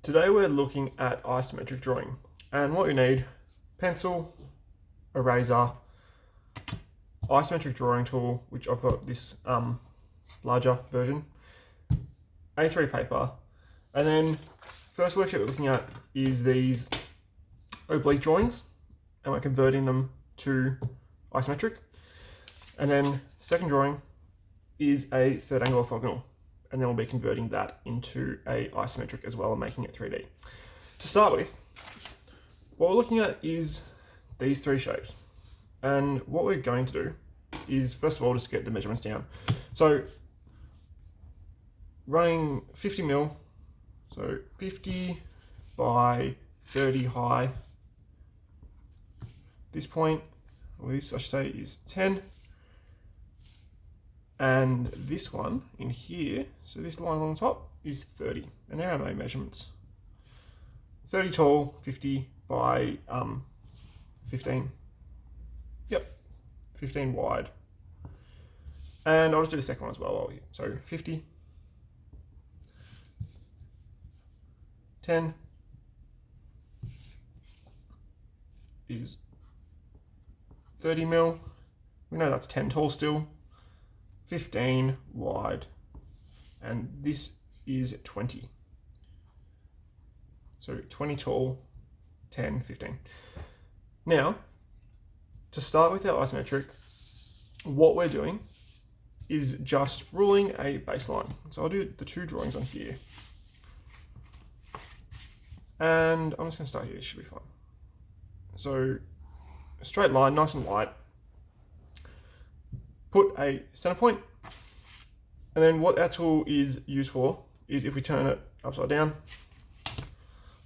Today we're looking at isometric drawing, and what you need: pencil, eraser, isometric drawing tool, which I've got this larger version, A3 paper, and then first worksheet we're looking at is these oblique drawings, and we're converting them to isometric. And then second drawing is a third angle orthogonal, and then we'll be converting that into a isometric as well and making it 3D. To start with, what we're looking at is these three shapes. And what we're going to do is, first of all, just get the measurements down. So running 50 mil, so 50 by 30 high. This point, or this I should say, is 10. And this one in here, so this line along the top is 30. And there are my measurements. 30 tall, 50 by 15. Yep, 15 wide. And I'll just do the second one as well. So 50, 10 is 30 mil. We know that's 10 tall still. 15 wide, and this is 20. So 20 tall, 10, 15. Now, to start with our isometric, what we're doing is just ruling a baseline. So I'll do the two drawings on here. And I'm just going to start here, it should be fine. So a straight line, nice and light. Put a center point, and then what our tool is used for is, if we turn it upside down,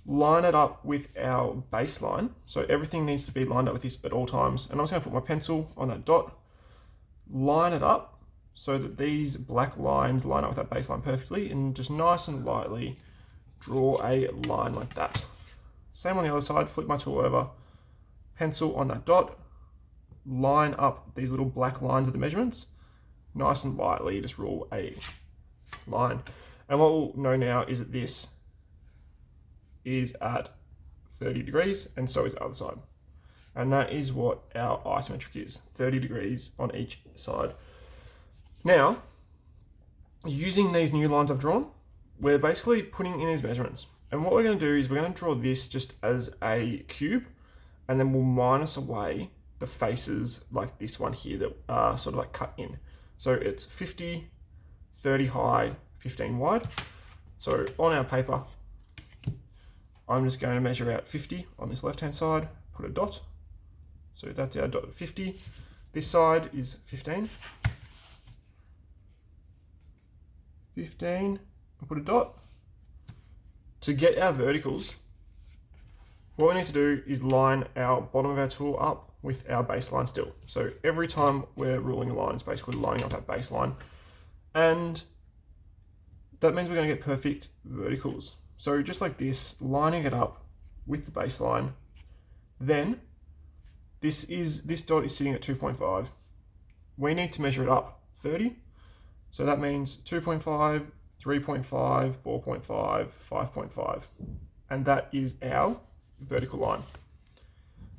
line it up with our baseline. So everything needs to be lined up with this at all times. And I'm just going to put my pencil on that dot, line it up so that these black lines line up with that baseline perfectly, and just nice and lightly draw a line like that. Same on the other side, flip my tool over, pencil on that dot, line up these little black lines of the measurements, nice and lightly, just rule a line. And what we'll know now is that this is at 30 degrees, and so is the other side. And that is what our isometric is, 30 degrees on each side. Now, using these new lines I've drawn, we're basically putting in these measurements. And what we're going to do is we're going to draw this just as a cube, and then we'll minus away the faces like this one here that are sort of like cut in. So it's 50, 30 high, 15 wide. So on our paper, I'm just going to measure out 50 on this left-hand side, put a dot. So that's our dot at 50. This side is 15. 15, and put a dot. To get our verticals, what we need to do is line our bottom of our tool up with our baseline still. So every time we're ruling a line, it's basically lining up that baseline. And that means we're going to get perfect verticals. So just like this, lining it up with the baseline. Then this dot is sitting at 2.5. We need to measure it up 30. So that means 2.5, 3.5, 4.5, 5.5. And that is our vertical line.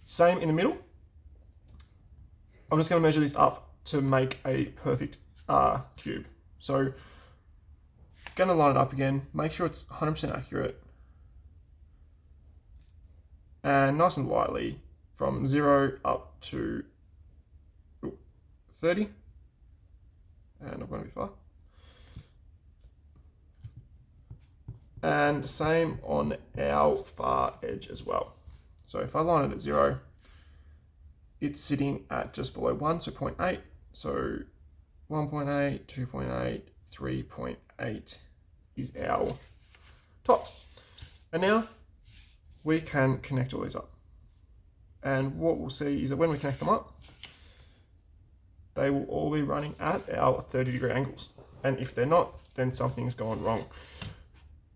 Same in the middle. I'm just going to measure this up to make a perfect cube. So going to line it up again, make sure it's 100% accurate, and nice and lightly from 0 up to 30. And I'm going to be far. And same on our far edge as well. So if I line it at 0, it's sitting at just below 1, so 0.8. So 1.8, 2.8, 3.8 is our top. And now we can connect all these up. And what we'll see is that when we connect them up, they will all be running at our 30-degree angles. And if they're not, then something's gone wrong.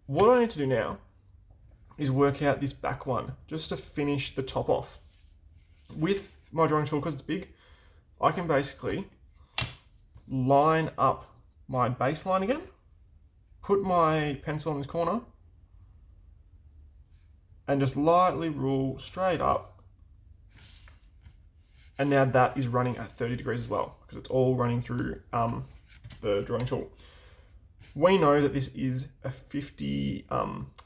What I need to do now is work out this back one, just to finish the top off. With my drawing tool, because it's big, I can basically line up my baseline again, put my pencil in this corner, and just lightly rule straight up. And now that is running at 30 degrees as well, because it's all running through the drawing tool. We know that this is a 50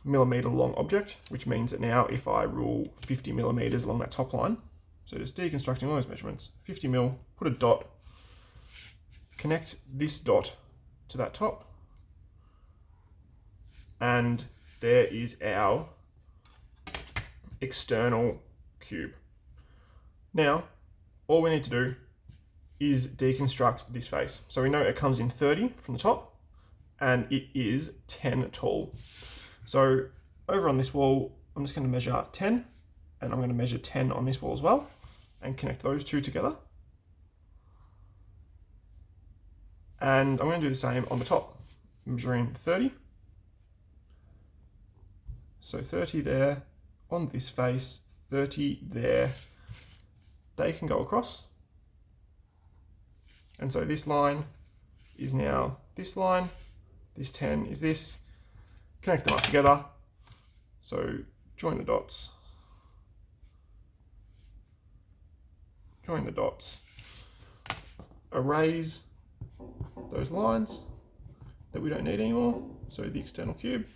millimeter long object, which means that now if I rule 50 millimeters along that top line, so just deconstructing all those measurements, 50 mil, put a dot, connect this dot to that top, and there is our external cube. Now, all we need to do is deconstruct this face. So we know it comes in 30 from the top, and it is 10 tall. So over on this wall, I'm just going to measure 10, and I'm going to measure 10 on this wall as well, and connect those two together. And I'm going to do the same on the top, measuring 30. So 30 there on this face, 30 there. They can go across. And so this line is now this line, this 10 is this. Connect them up together. So join the dots. Join the dots. Erase those lines that we don't need anymore. So the external cube.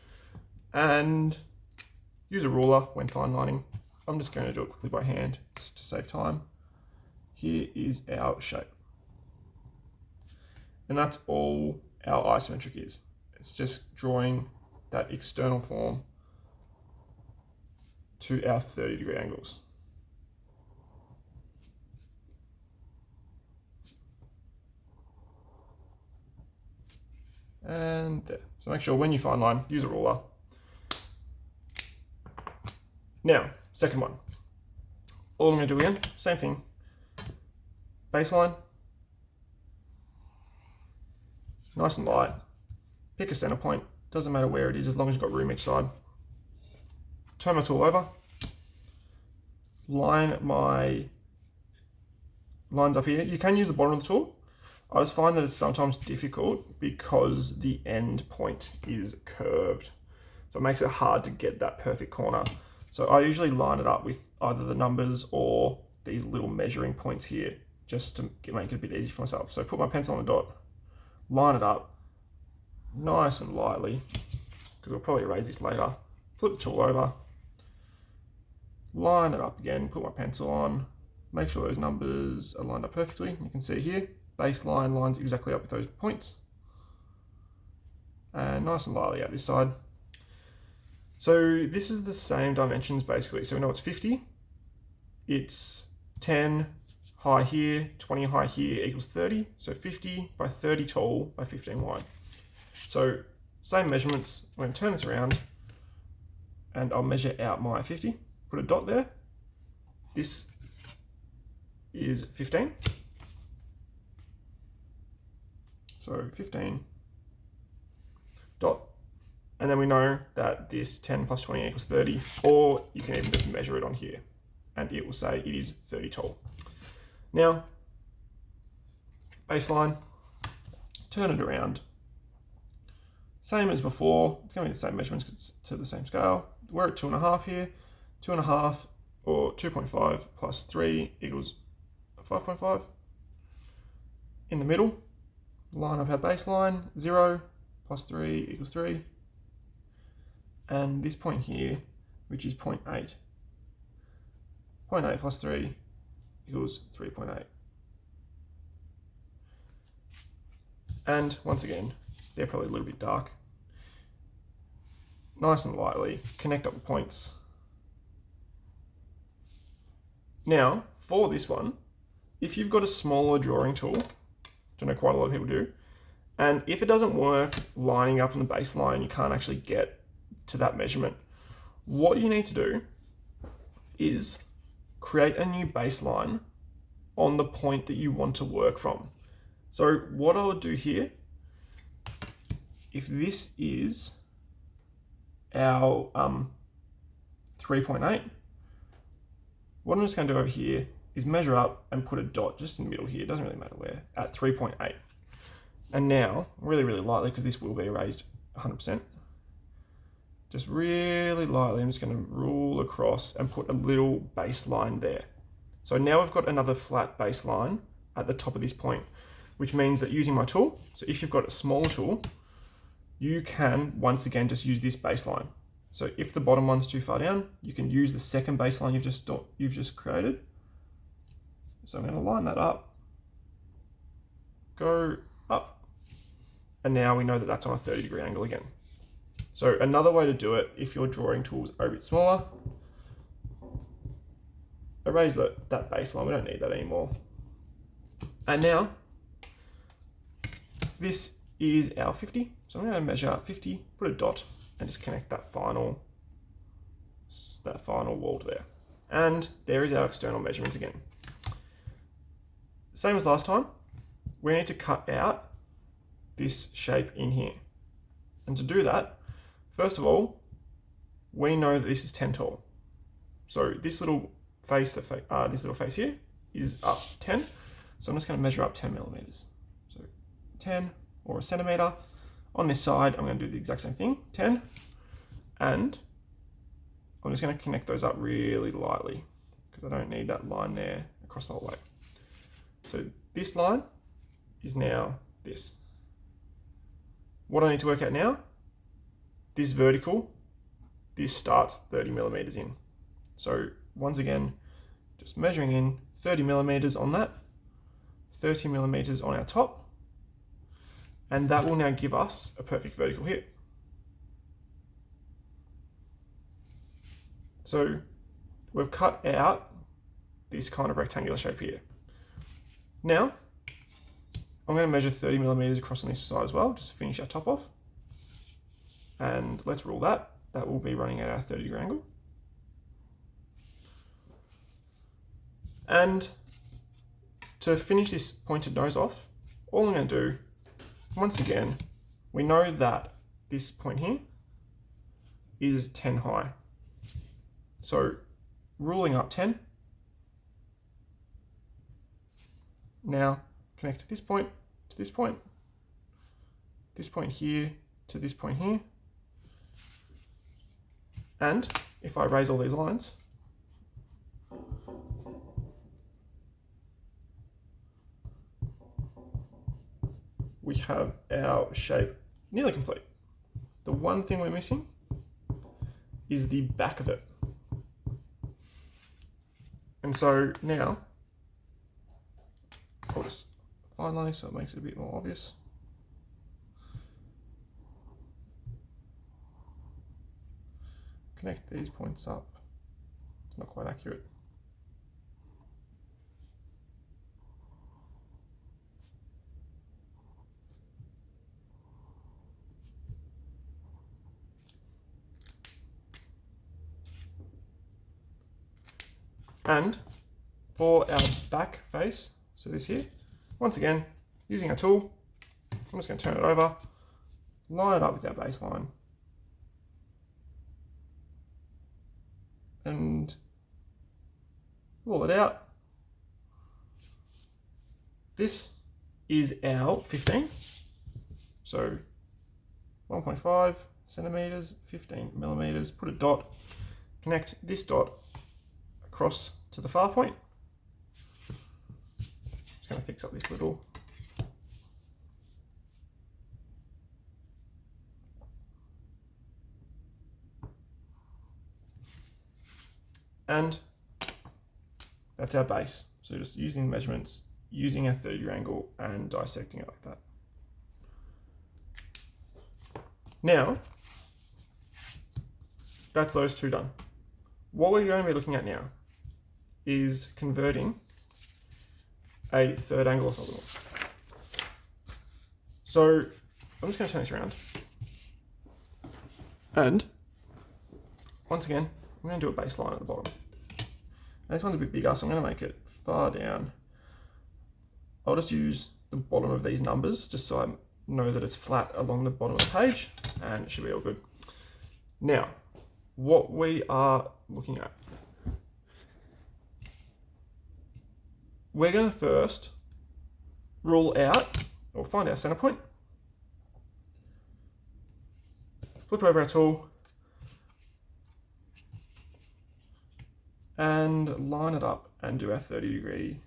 And use a ruler when fine lining. I'm just going to do it quickly by hand to save time. Here is our shape. And that's all our isometric is. It's just drawing that external form to our 30-degree angles. And there. So make sure when you fine line, use a ruler. Now, second one. All I'm going to do again, same thing. Baseline. Nice and light. Pick a center point. Doesn't matter where it is as long as you've got room each side. Turn my tool over. Line my lines up here. You can use the bottom of the tool. I just find that it's sometimes difficult because the end point is curved. So it makes it hard to get that perfect corner. So I usually line it up with either the numbers or these little measuring points here, just to make it a bit easy for myself. So put my pencil on the dot, line it up nice and lightly, because we'll probably erase this later. Flip the tool over, line it up again, put my pencil on, make sure those numbers are lined up perfectly. You can see here, baseline lines exactly up with those points. And nice and lightly out this side. So this is the same dimensions basically. So we know it's 50, it's 10 high here, 20 high here equals 30. So 50 by 30 tall by 15 wide. So same measurements. I'm going to turn this around and I'll measure out my 50. Put a dot there. This is 15. So 15 dot. And then we know that this 10 plus 20 equals 30, or you can even just measure it on here and it will say it is 30 tall. Now, baseline, turn it around. Same as before, it's going to be the same measurements because it's to the same scale. We're at 2.5 here. 2.5 or 2.5 plus 3 equals 5.5. In the middle, line up our baseline, 0 plus 3 equals 3. And this point here, which is 0.8. 0.8 plus 3 equals 3.8. And once again, they're probably a little bit dark. Nice and lightly, connect up the points. Now, for this one, if you've got a smaller drawing tool, which I know quite a lot of people do, and if it doesn't work lining up on the baseline, you can't actually get to that measurement, what you need to do is create a new baseline on the point that you want to work from. So what I would do here, if this is our 3.8, what I'm just going to do over here is measure up and put a dot just in the middle here, it doesn't really matter where, at 3.8. And now, really, really lightly, because this will be erased 100%, just really lightly, I'm just going to rule across and put a little baseline there. So now we've got another flat baseline at the top of this point, which means that using my tool, so if you've got a smaller tool, you can once again just use this baseline. So if the bottom one's too far down, you can use the second baseline you've just created. So I'm going to line that up, go up, and now we know that that's on a 30-degree angle again. So another way to do it, if your drawing tools are a bit smaller, erase that baseline, we don't need that anymore. And now, this is our 50. So I'm going to measure out 50, put a dot, and just connect that final wall to there. And there is our external measurements again. Same as last time, we need to cut out this shape in here. And to do that, first of all, we know that this is 10 tall. So this little face, here is up 10. So I'm just going to measure up 10 millimeters. So 10 or a centimeter. On this side, I'm going to do the exact same thing, 10. And I'm just going to connect those up really lightly because I don't need that line there across the whole way. So this line is now this. What I need to work out now, this vertical, this starts 30 millimeters in. So once again, just measuring in 30 millimeters on that, 30 millimeters on our top, and that will now give us a perfect vertical hit. So we've cut out this kind of rectangular shape here. Now, I'm going to measure 30 millimeters across on this side as well, just to finish our top off. And let's rule that. That will be running at our 30-degree angle. And to finish this pointed nose off, all I'm going to do, once again, we know that this point here is 10 high. So ruling up 10. Now connect this point to this point here to this point here. And if I raise all these lines, we have our shape nearly complete. The one thing we're missing is the back of it. And so now, I'll just finally, so it makes it a bit more obvious. Connect these points up. It's not quite accurate. And for our back face, so this here, once again, using our tool, I'm just going to turn it over, line it up with our baseline, and roll it out. This is our 15, so 1.5 centimeters, 15 millimeters, put a dot, connect this dot across to the far point. Just going to fix up this little and that's our base. So just using measurements, using a 30-degree angle and dissecting it like that. Now, that's those two done. What we're going to be looking at now is converting a third angle orthogonal. So I'm just going to turn this around. And once again, I'm going to do a baseline at the bottom. And this one's a bit bigger, so I'm going to make it far down. I'll just use the bottom of these numbers just so I know that it's flat along the bottom of the page, and it should be all good. Now, what we are looking at. We're going to first rule out, or find our center point, flip over our tool, and line it up and do our 30 degree.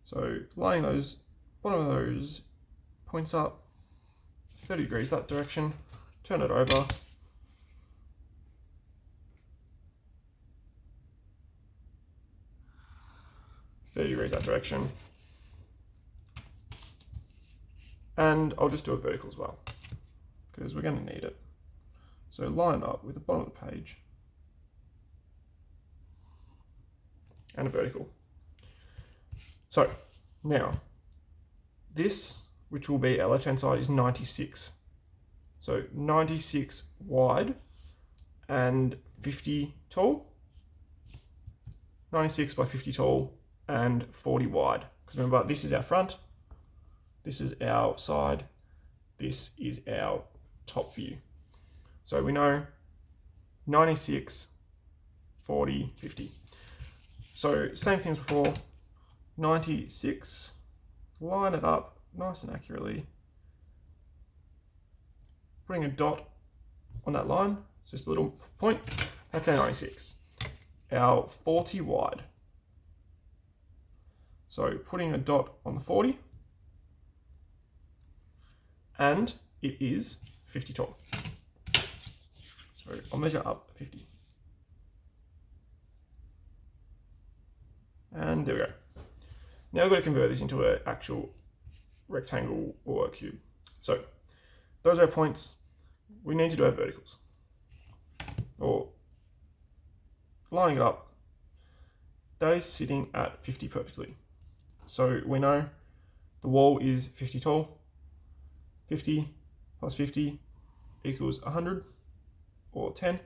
So lining those bottom of those points up 30 degrees that direction, turn it over. .30 that direction. And I'll just do a vertical as well, because we're going to need it. So line up with the bottom of the page and a vertical. So now this, which will be our left hand side, is 96. So 96 wide and 50 tall. 96 by 50 tall and 40 wide. Because remember, this is our front, this is our side, this is our top view. So we know 96, 40, 50. So same thing as before, 96, line it up nice and accurately. Putting a dot on that line, just a little point, that's our 96. Our 40 wide. So putting a dot on the 40, and it is 50 tall. So I'll measure up 50. And there we go. Now I've got to convert this into an actual rectangle or a cube. So those are our points. We need to do our verticals, or lining it up. That is sitting at 50 perfectly. So we know the wall is 50 tall. 50 plus 50 equals 100, or 10.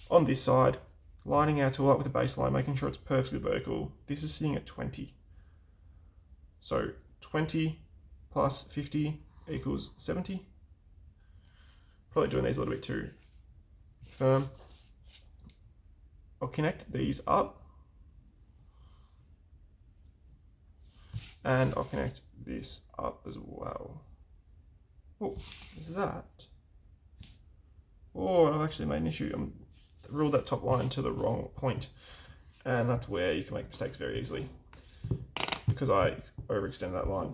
On this side, lining our tool up with a baseline, making sure it's perfectly vertical. This is sitting at 20. So 20 plus 50 equals 70. Probably doing these a little bit too firm. I'll connect these up. And I'll connect this up as well. Oh, is that? Oh, I've actually made an issue. I ruled that top line to the wrong point. And that's where you can make mistakes very easily, because I overextended that line.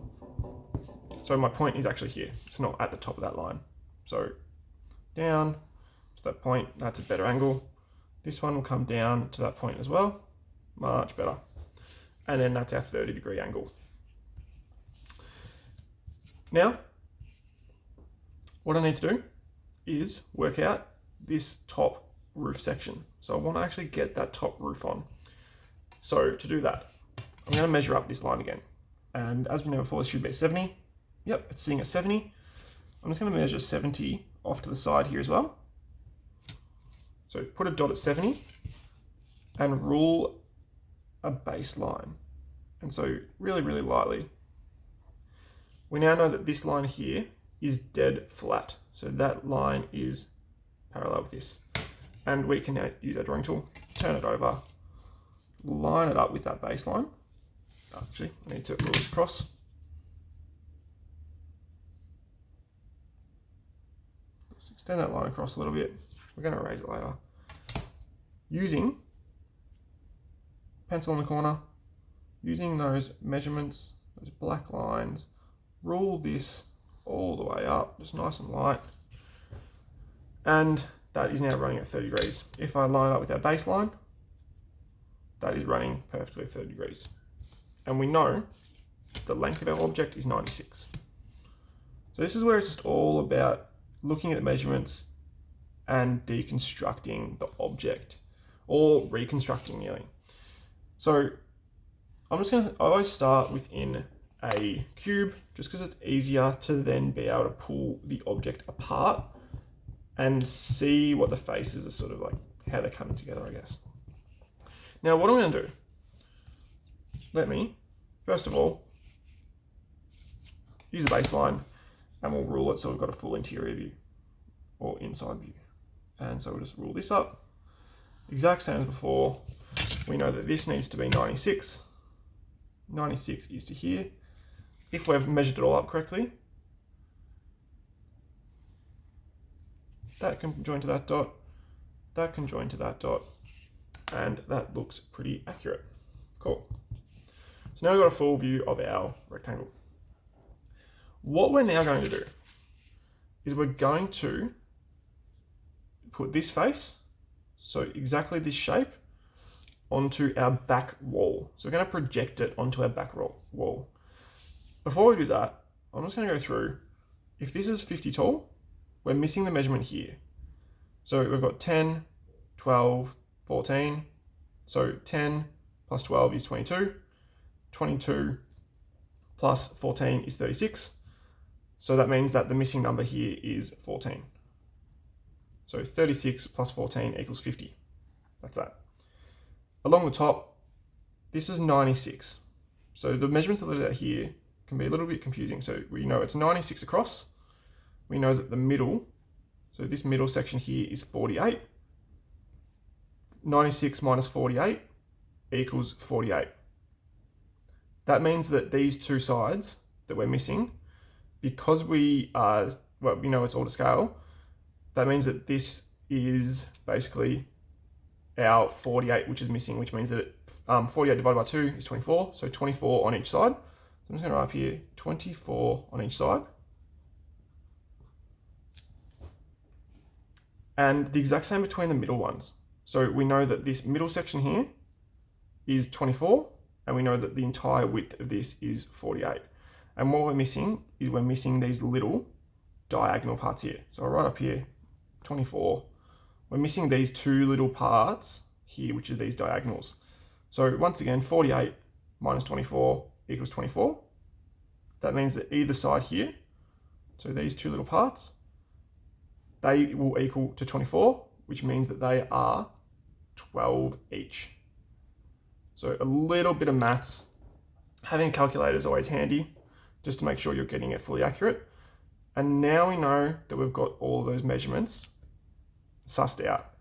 So my point is actually here. It's not at the top of that line. So down to that point, that's a better angle. This one will come down to that point as well. Much better. And then that's our 30 degree angle. Now, what I need to do is work out this top roof section. So I want to actually get that top roof on. So to do that, I'm going to measure up this line again. And as we know before, this should be 70. Yep, it's sitting at 70. I'm just going to measure 70 off to the side here as well. So put a dot at 70 and rule a baseline. And so really, really lightly. We now know that this line here is dead flat. So that line is parallel with this. And we can now use our drawing tool, turn it over, line it up with that baseline. Actually, I need to rule this across. Let's extend that line across a little bit. We're going to erase it later. Using pencil in the corner, using those measurements, those black lines, rule this all the way up, just nice and light. And that is now running at 30 degrees. If I line it up with our baseline, that is running perfectly at 30 degrees. And we know the length of our object is 96. So this is where it's just all about looking at the measurements and deconstructing the object, or reconstructing nearly. So I always start within a cube, just because it's easier to then be able to pull the object apart and see what the faces are sort of like, how they're coming together, I guess. Now what I'm going to do, let me, first of all, use a baseline and we'll rule it so we've got a full interior view or inside view. And so we'll just rule this up. Exact same as before. We know that this needs to be 96. 96 is to here. If we've measured it all up correctly, that can join to that dot, that can join to that dot, And that looks pretty accurate. Cool. So now we've got a full view of our rectangle. What we're now going to do is we're going to put this face, so exactly this shape, onto our back wall. So we're going to project it onto our back wall. Before we do that, I'm just going to go through, if this is 50 tall, we're missing the measurement here. So we've got 10, 12, 14. So 10 plus 12 is 22. 22 plus 14 is 36. So that means that the missing number here is 14. So 36 plus 14 equals 50. That's that. Along the top, this is 96. So the measurements that are here can be a little bit confusing. So we know it's 96 across. We know that the middle, so this middle section here is 48. 96 minus 48 equals 48. That means that these two sides that we're missing, because we are, well, we know it's all to scale, that means that this is basically our 48, which is missing, which means that 48 divided by 2 is 24, so 24 on each side. So I'm just going to write up here 24 on each side. And the exact same between the middle ones. So we know that this middle section here is 24, and we know that the entire width of this is 48. And what we're missing is we're missing these little diagonal parts here. So I'll write up here 24. We're missing these two little parts here, which are these diagonals. So once again, 48 minus 24 equals 24. That means that either side here, so these two little parts, they will equal to 24, which means that they are 12 each. So a little bit of maths. Having a calculator is always handy, just to make sure you're getting it fully accurate. And now we know that we've got all of those measurements sussed out.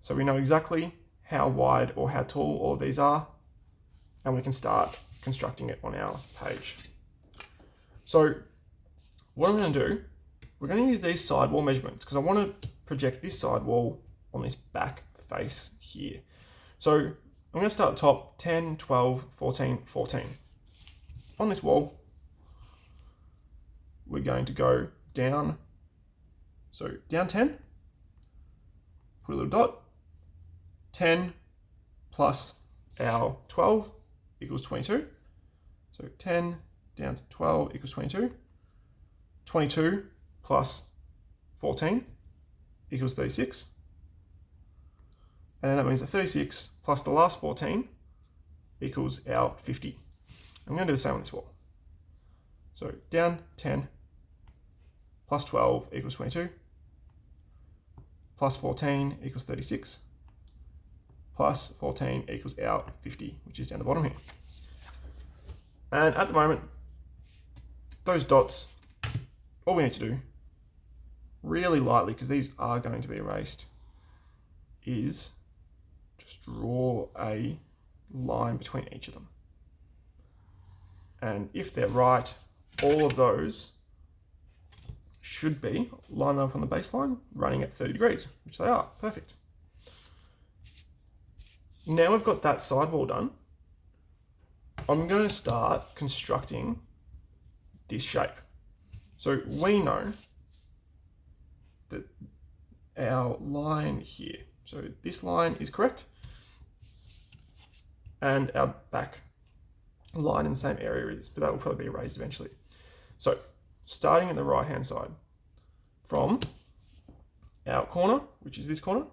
So we know exactly how wide or how tall all of these are, and we can start constructing it on our page. So what I'm going to do, we're going to use these side wall measurements because I want to project this side wall on this back face here. So I'm going to start at the top, 10, 12, 14, 14. On this wall, we're going to go down, so down 10, put a little dot, 10 plus our 12 equals 22. So 10 down to 12 equals 22. 22 plus 14 equals 36. And that means that 36 plus the last 14 equals our 50. I'm going to do the same on this wall. So down 10 plus 12 equals 22. Plus 14 equals 36. Plus 14 equals our 50, which is down the bottom here. And at the moment, those dots, all we need to do, really lightly, because these are going to be erased, is just draw a line between each of them. And if they're right, all of those should be lined up on the baseline, running at 30 degrees, which they are. Perfect. Now we've got that sidewall done, I'm going to start constructing this shape. So we know that our line here, so this line is correct, and our back line in the same area is, but that will probably be erased eventually. So starting at the right hand side, from our corner, which is this corner,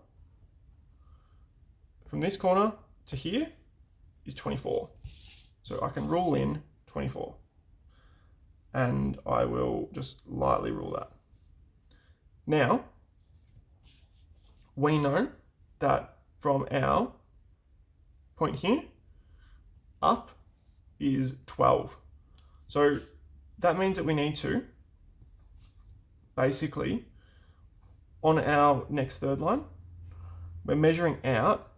from this corner to here is 24. So I can rule in 24. And I will just lightly rule that. Now, we know that from our point here up is 12. So that means that we need to basically, on our next third line, we're measuring out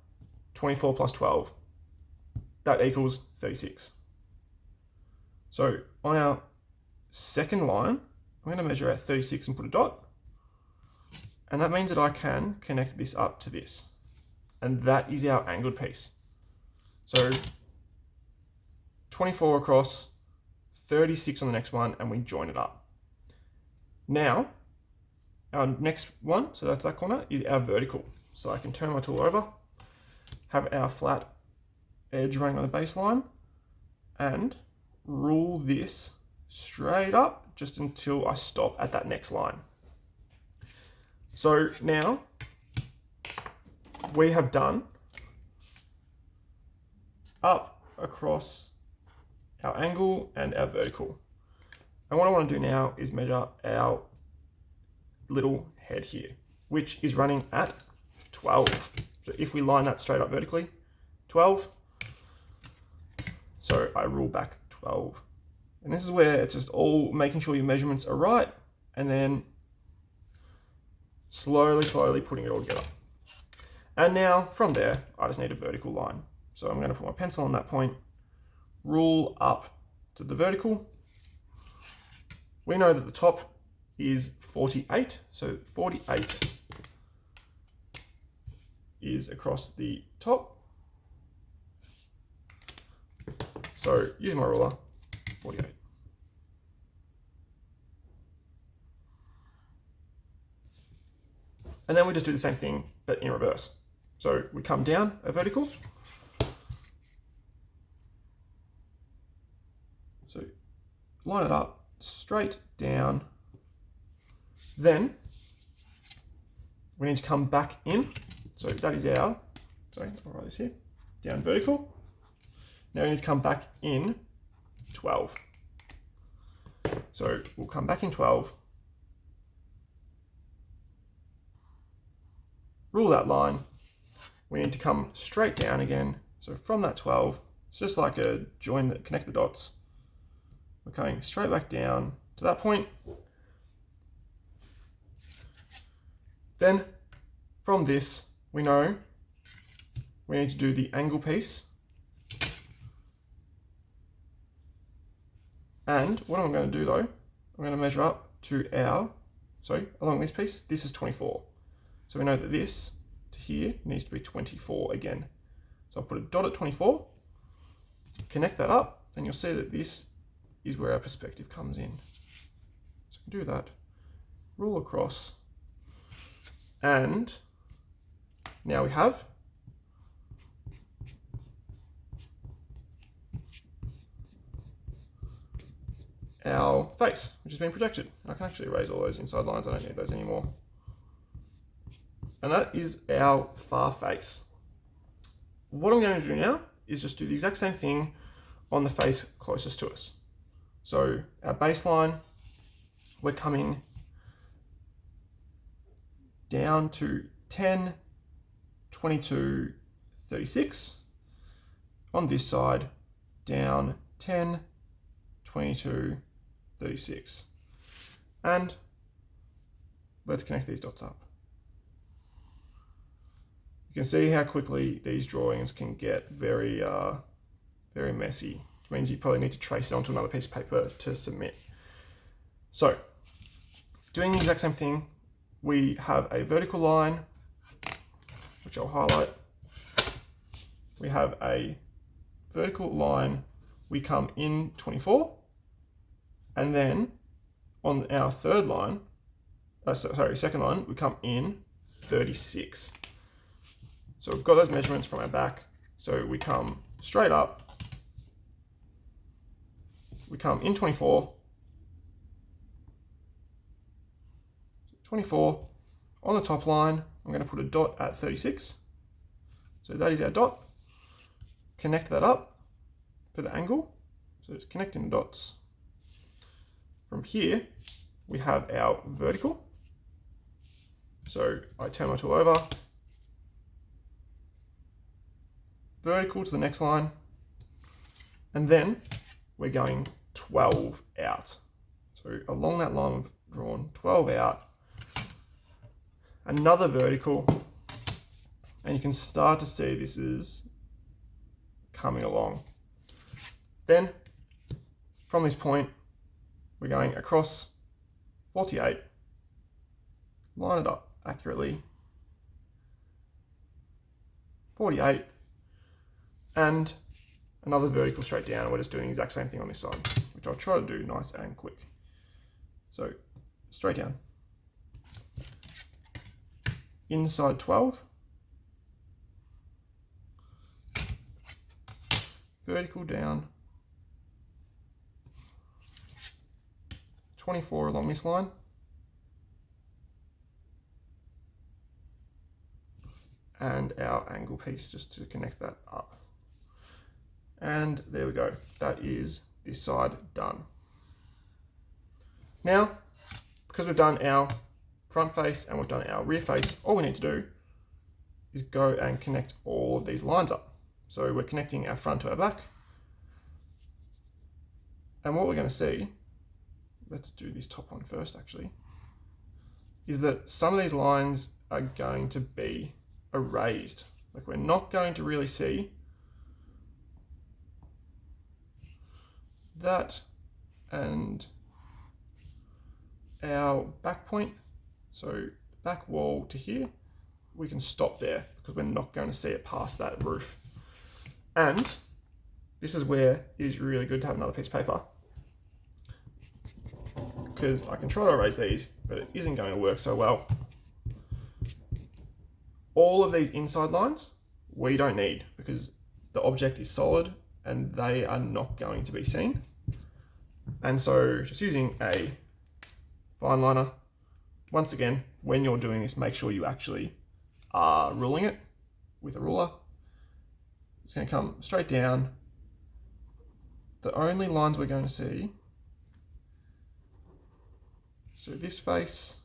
24 plus 12. That equals 36. So on our second line, I'm going to measure out 36 and put a dot. And that means that I can connect this up to this. and that is our angled piece. So 24 across, 36 on the next one, and we join it up. Now, our next one, so that's that corner, is our vertical. So I can turn my tool over, have our flat edge running on the baseline, and rule this straight up just until I stop at that next line. So now we have done up, across, our angle and our vertical. And what I want to do now is measure our little head here, which is running at 12. So if we line that straight up vertically, 12. So I rule back 12. And this is where it's just all making sure your measurements are right, and then slowly putting it all together. And now from there, I just need a vertical line. So I'm going to put my pencil on that point, rule up to the vertical. We know that the top is 48, so 48 is across the top. So use my ruler, 48. And then we just do the same thing, but in reverse. So we come down a vertical. So line it up, straight down. Then we need to come back in. So that is our, sorry, I'll write this here, down vertical. Now we need to come back in 12. So we'll come back in 12. Rule that line. We need to come straight down again. So from that 12, it's just like a join that connect the dots. We're coming straight back down to that point. Then from this, we know we need to do the angle piece. And what I'm going to do though, I'm going to measure up to our, along this piece, this is 24. So we know that this to here needs to be 24 again. So I'll put a dot at 24, connect that up, and you'll see that this is where our perspective comes in. So I can do that, rule across, and now we have our face, which has been projected. I can actually erase all those inside lines, I don't need those anymore. And that is our far face. What I'm going to do now is just do the exact same thing on the face closest to us. So our baseline, we're coming down to 10, 22, 36. On this side, down 10, 22, 36. And let's connect these dots up. You can see how quickly these drawings can get very messy, which means you probably need to trace it onto another piece of paper to submit. So, doing the exact same thing, we have a vertical line, which I'll highlight. We have a vertical line, we come in 24, and then on our third line, second line, we come in 36. So we've got those measurements from our back. So we come straight up, we come in 24, 24, on the top line, I'm going to put a dot at 36. So that is our dot. Connect that up for the angle. So it's connecting the dots. From here, we have our vertical. So I turn my tool over, vertical to the next line, and then we're going 12 out. So along that line we've drawn 12 out, another vertical, and you can start to see this is coming along. Then from this point we're going across 48, line it up accurately, 48, and another vertical straight down. We're just doing the exact same thing on this side, which I'll try to do nice and quick. So straight down, inside 12, vertical down, 24 along this line, and our angle piece just to connect that up. And there we go. That is this side done. Now, because we've done our front face and we've done our rear face, all we need to do is go and connect all of these lines up. So we're connecting our front to our back. And what we're going to see, let's do this top one first actually, is that some of these lines are going to be erased. Like we're not going to really see that, and our back point, so back wall to here, we can stop there because we're not going to see it past that roof. And this is where it is really good to have another piece of paper, because I can try to erase these, but it isn't going to work so well. All of these inside lines we don't need because the object is solid and they are not going to be seen. And so just using a fine liner, once again, when you're doing this, make sure you actually are ruling it with a ruler. It's going to come straight down. The only lines we're going to see, so this face,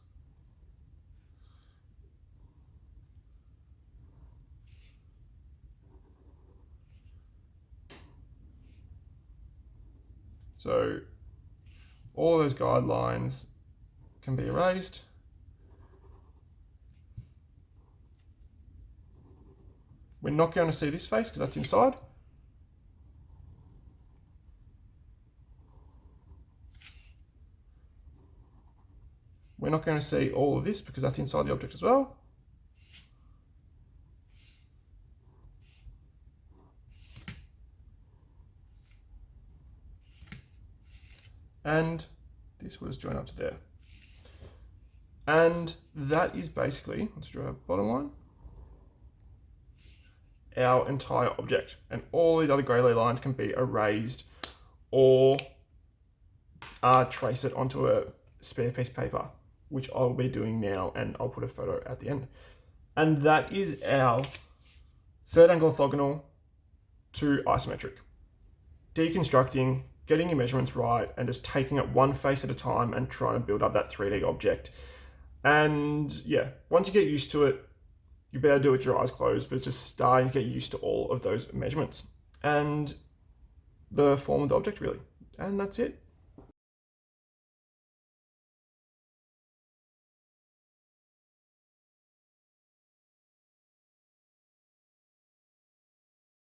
so all those guidelines can be erased. We're not going to see this face because that's inside. We're not going to see all of this because that's inside the object as well. And this will just join up to there. And that is basically, let's draw our bottom line, our entire object. And all these other grey lines can be erased or trace it onto a spare piece of paper, which I'll be doing now, and I'll put a photo at the end. And that is our third angle orthogonal to isometric. Deconstructing, getting your measurements right, and just taking it one face at a time and trying to build up that 3D object. And yeah, once you get used to it, you better do it with your eyes closed, but it's just starting to get used to all of those measurements and the form of the object really. And that's it.